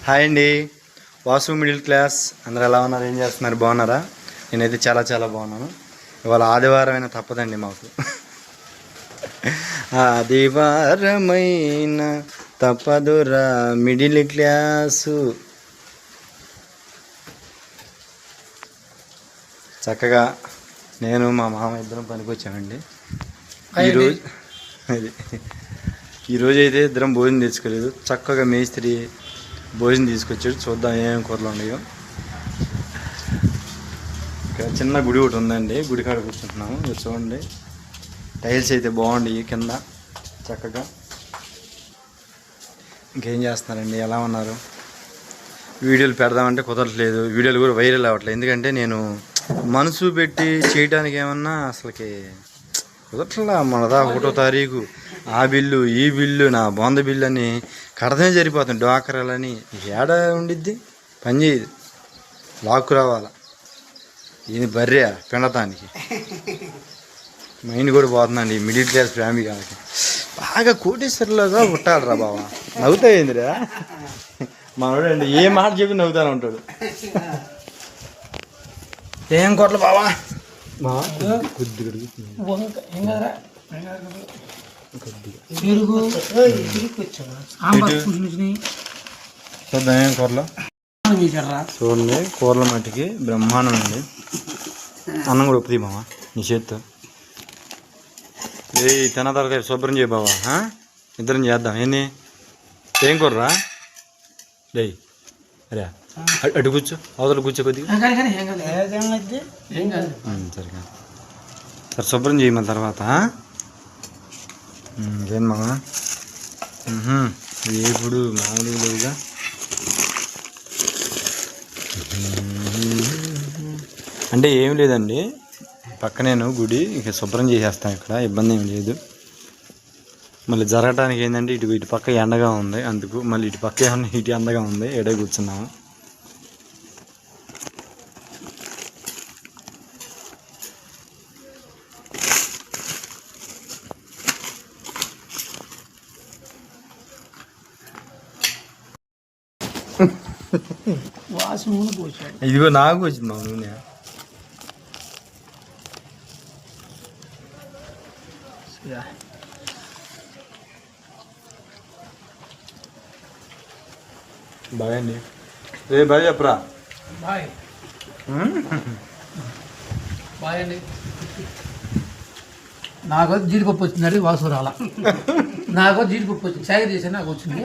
Hi అండి, Vasu middle class. అందరూ ఎలా ఉన్నారు? ఏం చేస్తున్నారు? బాగున్నారా? నేనైతే చాలా చాలా బాగున్నాను. ఇవాళ ఆదివారమైనా తప్పదండి మాకు. ఆదివారమైన తప్పదురా మిడిల్ క్లాసు. చక్కగా నేను మా మామ ఇద్దరం పనికొచ్చామండి ఈరోజు అయితే ఇద్దరం భోజనం తెచ్చుకోలేదు. చక్కగా మేస్త్రి భోజనం తీసుకొచ్చాడు. చూద్దాం ఏమేమి కూరలు ఉన్నాయో. ఇక్కడ చిన్న గుడి ఒకటి ఉందండి, గుడి కాడ కూర్చుంటున్నాము. మీరు చూడండి, టైల్స్ అయితే బాగుండి కింద చక్కగా. ఇంకేం చేస్తున్నారండి? ఎలా ఉన్నారు? వీడియోలు పెడదామంటే కుదరట్లేదు, వీడియోలు కూడా వైరల్ అవ్వట్లేదు. ఎందుకంటే నేను మనసు పెట్టి చేయడానికి ఏమన్నా అసలుకి కుదరట్లా. మనదా 1వ తారీఖు ఆ బిల్లు ఈ బిల్లు నా బొంద బిల్లు అని కడతనే సరిపోతుంది. డ్వాకరాలని ఏడ ఉండిద్ది, పని చేయదు. లాక్కు రావాలా, ఇది బర్రె పిండటానికి. మైండ్ కూడా పోతుందండి మిడిల్ క్లాస్ ఫ్యామిలీ కాబట్టి. బాగా కోటేశ్వరులుగా పుట్టాలరా బావా. నవ్వుతాయిందిరా మనోడండి, ఏ మాట చెప్పి నవ్వుతానే ఉంటాడు. ఏం కొట్ల బావా? కొద్దిగా చూద్దాం ఏం కూరలో. చూడండి, కూరల మట్టికి బ్రహ్మాండం అండి. అన్నం కూడా ఉప్పుది బావా నీ చేత్తో. ఏ తిన్న తర్వాత శుభ్రం చేయ బావా, ఇద్దరం చేద్దాం. ఏంది ఏం కూరరా? లే అరే అటు కూర్చో, అవతల కూర్చో కొద్దిగా. సరిగా సరే శుభ్రం చేయమని తర్వాత. ఏం మామ ఇప్పుడు మామూలుగా లేదుగా. అంటే ఏం లేదండి, పక్కనేను గుడి, ఇక శుభ్రం చేసేస్తాను. ఇక్కడ ఇబ్బంది ఏం లేదు. మళ్ళీ జరగటానికి ఏంటంటే ఇటు పక్క ఎండగా ఉంది, అందుకు మళ్ళీ ఇటు పక్క ఏమన్నా ఇటు ఎండగా ఉంది, ఎడే కూర్చున్నాము. ఇదిగో నాకు వచ్చింది మా నూనె. బాయ్ అండి. రే బాయ్ చెప్పరా. బాయ్ బాయ్ అండి. నాకు జీడిపప్పు వచ్చిందండి, వాసు రాలా. నాకు జీడిపప్పు వచ్చింది, చాయ్ చేసాను, నాకు వచ్చింది.